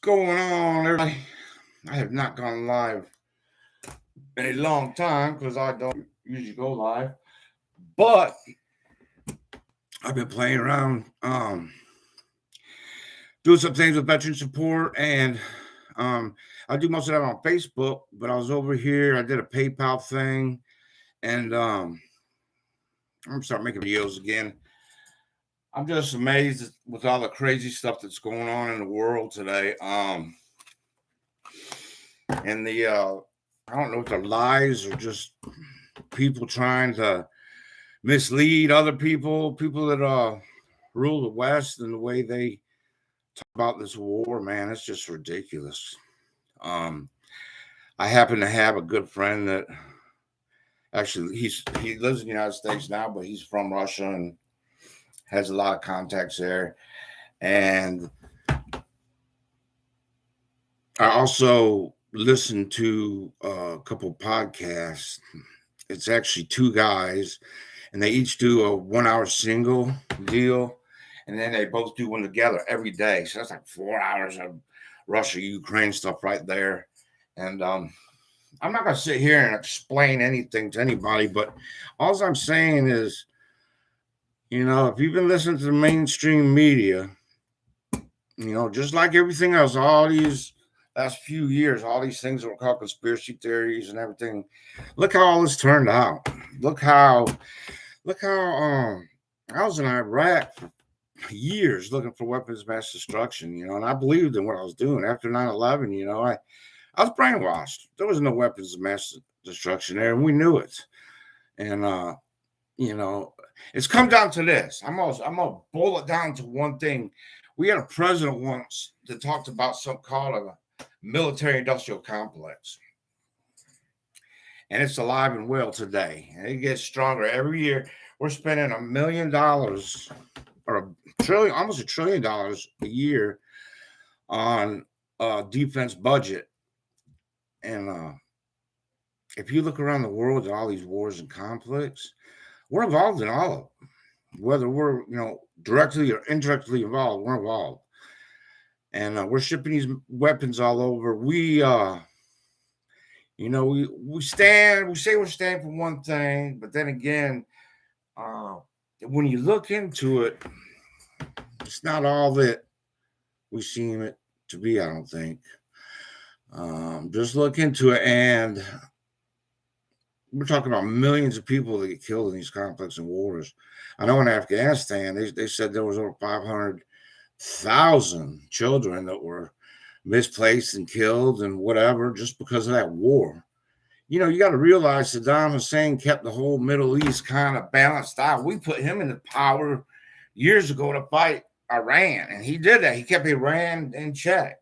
going on, everybody? I have not gone live in a long time because I don't usually go live, but I've been playing around, doing some things with veteran support, and I do most of that on Facebook. But I was over here, I did a PayPal thing, and I'm gonna start making videos again. I'm just amazed with all the crazy stuff that's going on in the world today. And I don't know if they're lies or just people trying to mislead other people that rule the West, and the way they talk about this war, man, it's just ridiculous. Um, I happen to have a good friend that actually he lives in the United States now, but he's from Russia and has a lot of contacts there. And I also listen to a couple podcasts. It's actually two guys, and they each do a 1 hour single deal, and then they both do one together every day. So that's like 4 hours of Russia, Ukraine stuff right there. And I'm not gonna sit here and explain anything to anybody, but all I'm saying is, if you've been listening to the mainstream media, just like everything else, all these last few years, all these things that were called conspiracy theories and everything, look how all this turned out. Look how I was in Iraq for years looking for weapons of mass destruction, and I believed in what I was doing. After 9/11, I was brainwashed. There was no weapons of mass destruction there, and we knew it. And it's come down to this. I'm gonna boil it down to one thing. We had a president once that talked about something called a military-industrial complex, and it's alive and well today. And it gets stronger every year. We're spending $1 million or almost $1 trillion a year on a defense budget. And if you look around the world at all these wars and conflicts, we're involved in all of them. Whether we're, directly or indirectly involved, we're involved. And we're shipping these weapons all over. We say we're standing for one thing, but then again, when you look into it, it's not all that we seem it to be, I don't think. Just look into it, and we're talking about millions of people that get killed in these conflicts and wars. I know in Afghanistan, they said there was over 500,000 children that were misplaced and killed and whatever just because of that war. You got to realize Saddam Hussein kept the whole Middle East kind of balanced out. We put him in the power years ago to fight Iran, and he did that. He kept Iran in check.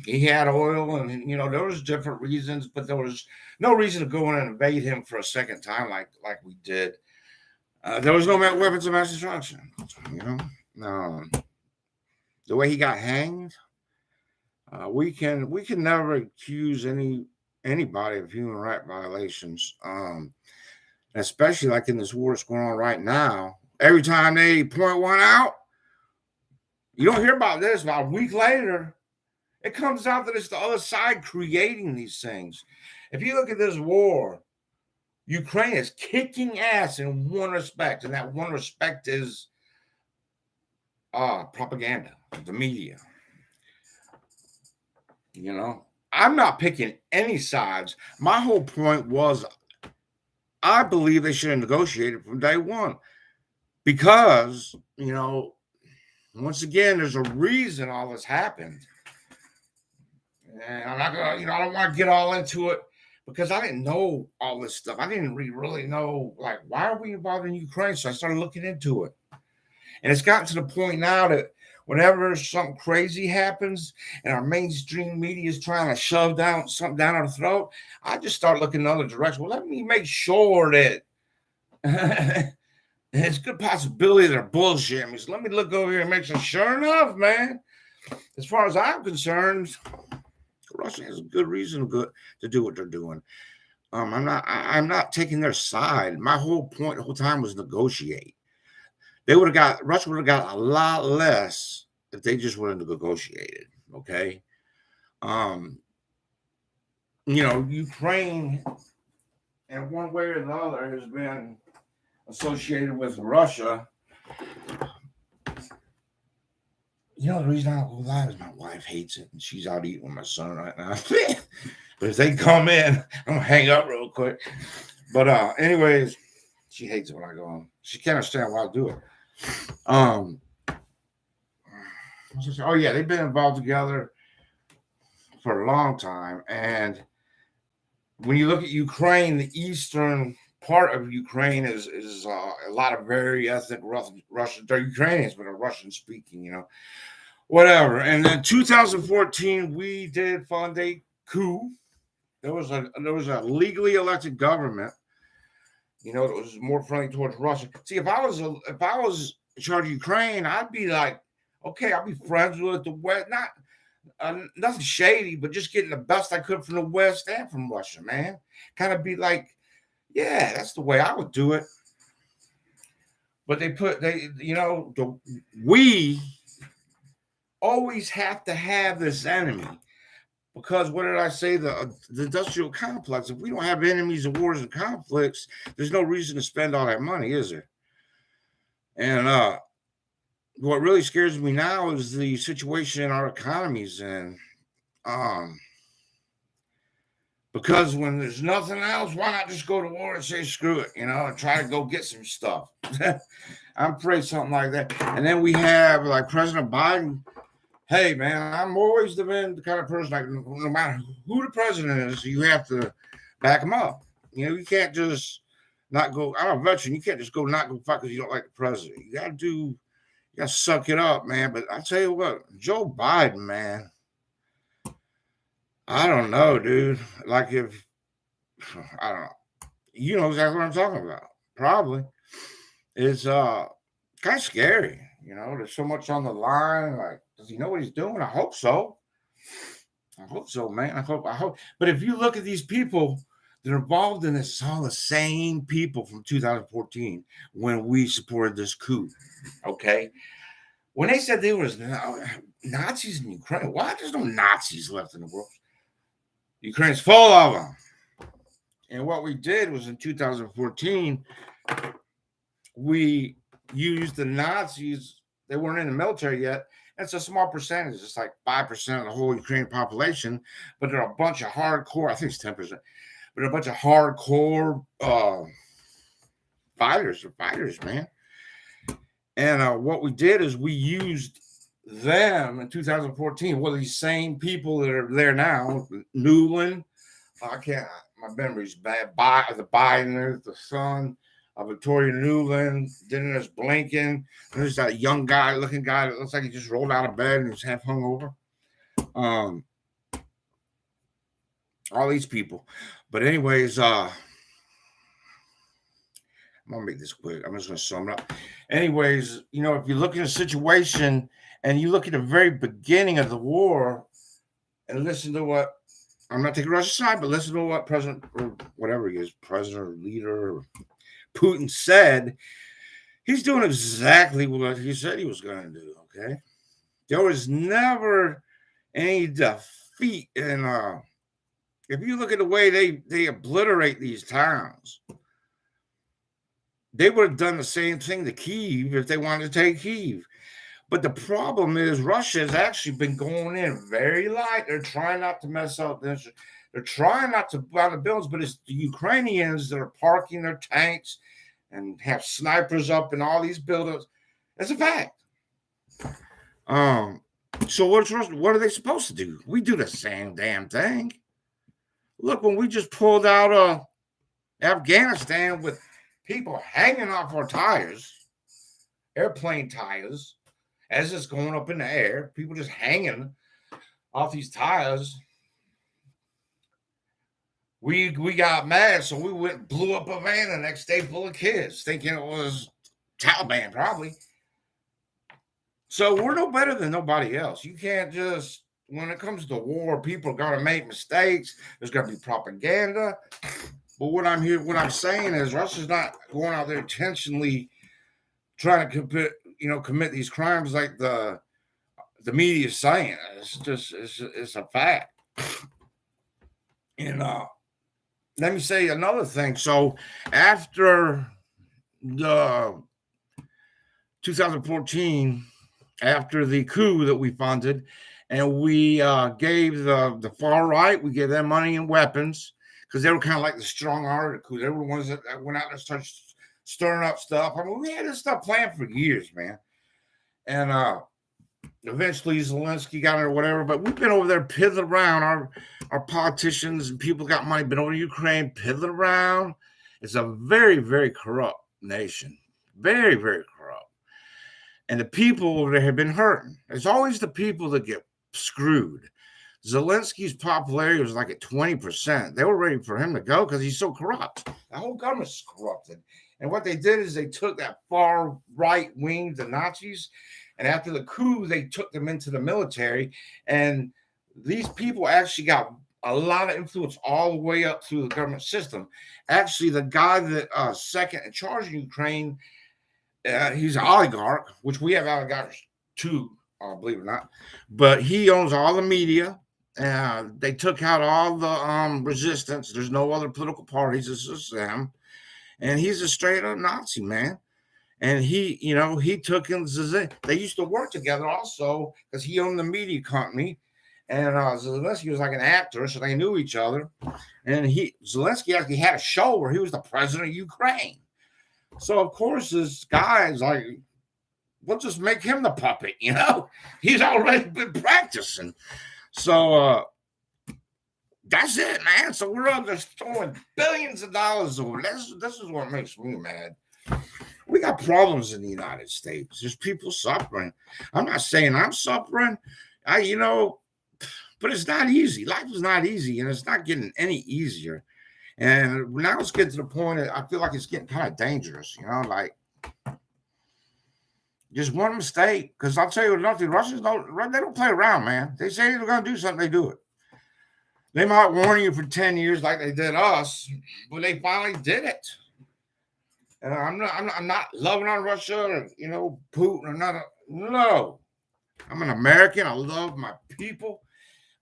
He had oil, and there was different reasons, but there was no reason to go in and invade him for a second time like we did. There was no weapons of mass destruction. The way he got hanged, we can never accuse anybody of human rights violations, especially like in this war that's going on right now. Every time they point one out, you don't hear about this. About a week later, it comes out that it's the other side creating these things. If you look at this war, Ukraine is kicking ass in one respect, and that one respect is propaganda, the media. I'm not picking any sides. My whole point was I believe they should have negotiated from day one because, once again, there's a reason all this happened. And I'm not gonna, I don't want to get all into it because I didn't know all this stuff. I didn't really know, like, why are we involved in Ukraine? So I started looking into it. And it's gotten to the point now that whenever something crazy happens and our mainstream media is trying to shove something down our throat, I just start looking in other directions. Well, let me make sure that there's a good possibility they're bullshitting me. So let me look over here and make sure enough, man, as far as I'm concerned, Russia has a good reason to do what they're doing. I'm not taking their side. My whole time was negotiate. Russia would have got a lot less if they just would have negotiated. Okay. Um, Ukraine, in one way or the other, has been associated with Russia. The reason I don't lie is my wife hates it, and she's out eating with my son right now. But if they come in, I'm gonna hang up real quick. But anyways, she hates it when I go on. She can't understand why I do it. Oh yeah, they've been involved together for a long time, and when you look at Ukraine, the eastern part of Ukraine is a lot of very ethnic Russian. They're Ukrainians, but are Russian speaking. Whatever. And then 2014, we did fund a coup. There was a legally elected government. That was more friendly towards Russia. See, if I was in charge of Ukraine, I'd be like, okay, I'll be friends with the West. Nothing shady, but just getting the best I could from the West and from Russia, man. Kind of be like, yeah, that's the way I would do it. But we always have to have this enemy. Because what did I say? The industrial complex. If we don't have enemies and wars and conflicts, there's no reason to spend all that money, is there? And what really scares me now is the situation in our economies, and because when there's nothing else, why not just go to war and say screw it, and try to go get some stuff. I'm afraid something like that. And then we have like President Biden. Hey, man, I'm always the kind of person, like, no matter who the president is, you have to back him up. You can't just not go. I'm a veteran. You can't just go not go fuck because you don't like the president. You got to suck it up, man. But I tell you what, Joe Biden, man, I don't know, dude. Like I don't know. You know exactly what I'm talking about. Probably. It's kind of scary. There's so much on the line. Like, does he know what he's doing? I hope so. I hope so, man. I hope. But if you look at these people that are involved in this, it's all the same people from 2014 when we supported this coup. Okay. When they said there was Nazis in Ukraine, why there's no Nazis left in the world? Ukraine's full of them. And what we did was in 2014, we used the Nazis. They weren't in the military yet. It's a small percentage. It's like 5% of the whole Ukrainian population, but they're a bunch of hardcore. I think it's 10%, but they're a bunch of hardcore fighters, man. And what we did is we used them in 2014. Well, these same people that are there now, Nuland. My memory's bad. The Biden, the son. Victoria Nuland, then there's Blinken, there's that young looking guy that looks like he just rolled out of bed and he's half hungover. All these people. But anyways, I'm gonna make this quick. I'm just gonna sum it up. Anyways, if you look at a situation and you look at the very beginning of the war and listen to what, I'm not taking Russia's side, but listen to what president or whatever he is, president or leader, Putin said, he's doing exactly what he said he was going to do. Okay, there was never any defeat, and if you look at the way they obliterate these towns, they would have done the same thing to Kyiv if they wanted to take Kyiv. But the problem is Russia has actually been going in very light. They're trying not to mess up this. They're trying not to buy the buildings, but it's the Ukrainians that are parking their tanks and have snipers up in all these buildings. That's a fact. So what are they supposed to do? We do the same damn thing. Look, when we just pulled out of Afghanistan with people hanging off our tires, airplane tires, as it's going up in the air, people just hanging off these tires. We got mad, so we went and blew up a van the next day full of kids, thinking it was Taliban, probably. So we're no better than nobody else. You can't just, when it comes to war, people are going to make mistakes. There's going to be propaganda. But what I'm saying is Russia's not going out there intentionally trying to commit these crimes like the the media is saying. It's a fact. And let me say another thing. So after the 2014, after the coup that we funded, and we gave the far right, we gave them money and weapons because they were kind of like the strong arm coup. They were the ones that went out and started stirring up stuff. I mean, we had this stuff planned for years, man. And eventually Zelensky got it or whatever, but we've been over there piddling around. Our politicians and people got money, been over to Ukraine, piddling around. It's a very, very corrupt nation. Very, very corrupt. And the people over there have been hurting. It's always the people that get screwed. Zelensky's popularity was like at 20%. They were ready for him to go because he's so corrupt. The whole government's corrupted. And what they did is they took that far right wing, the Nazis, and after the coup, they took them into the military. And these people actually got a lot of influence all the way up through the government system. Actually, the guy that second in charge of Ukraine, he's an oligarch, which we have oligarchs too, believe it or not. But he owns all the media. They took out all the resistance. There's no other political parties. It's just them. And he's a straight up Nazi, man. And he took him. They used to work together also because he owned the media company. And Zelensky was like an actor, so they knew each other. And Zelensky actually had a show where he was the president of Ukraine. So, of course, this guy is like, we'll just make him the puppet, He's already been practicing. So, that's it, man. So we're up there throwing billions of dollars over. This is what makes me mad. We got problems in the United States. There's people suffering. I'm not saying I'm suffering. But it's not easy. Life is not easy, and it's not getting any easier. And now it's getting to the point that I feel like it's getting kind of dangerous, like just one mistake. Because I'll tell you nothing, Russians don't play around, man. They say they're going to do something, they do it. They might warn you for 10 years like they did us, but they finally did it. And I'm not loving on Russia or, Putin or nothing. No. I'm an American. I love my people.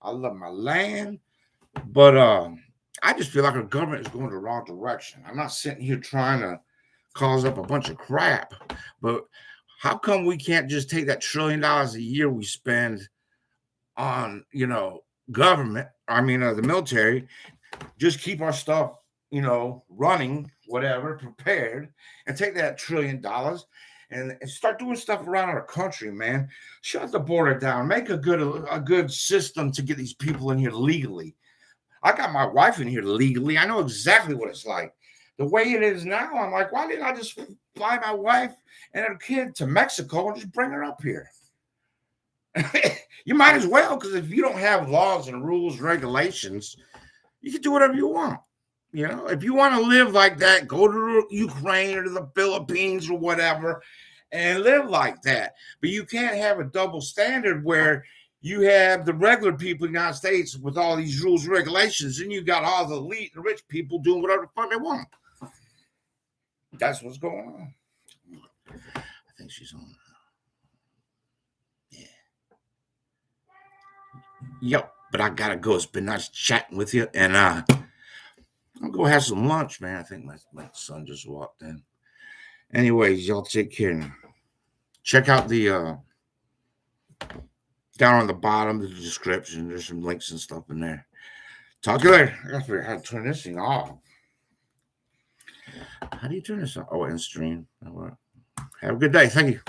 I love my land. But I just feel like our government is going the wrong direction. I'm not sitting here trying to cause up a bunch of crap. But how come we can't just take that $1 trillion a year we spend on, government, the military, just keep our stuff, running, whatever, prepared, and take that $1 trillion and start doing stuff around our country, man. Shut the border down. Make a good system to get these people in here legally. I got my wife in here legally. I know exactly what it's like. The way it is now, I'm like, why didn't I just fly my wife and her kid to Mexico and just bring her up here? You might as well, because if you don't have laws and rules, regulations, you can do whatever you want. If you want to live like that, go to Ukraine or the Philippines or whatever and live like that. But you can't have a double standard where you have the regular people in the United States with all these rules and regulations, and you got all the elite and rich people doing whatever the fuck they want. That's what's going on. I think she's on. Yep, but I gotta go. It's been nice chatting with you, and I'll go have some lunch, man. I think my son just walked in. Anyways, y'all take care now. Check out the down on the bottom of the description. There's some links and stuff in there. Talk to you later. I gotta figure out how to turn this thing off. How do you turn this off? Oh, and stream. Have a good day. Thank you.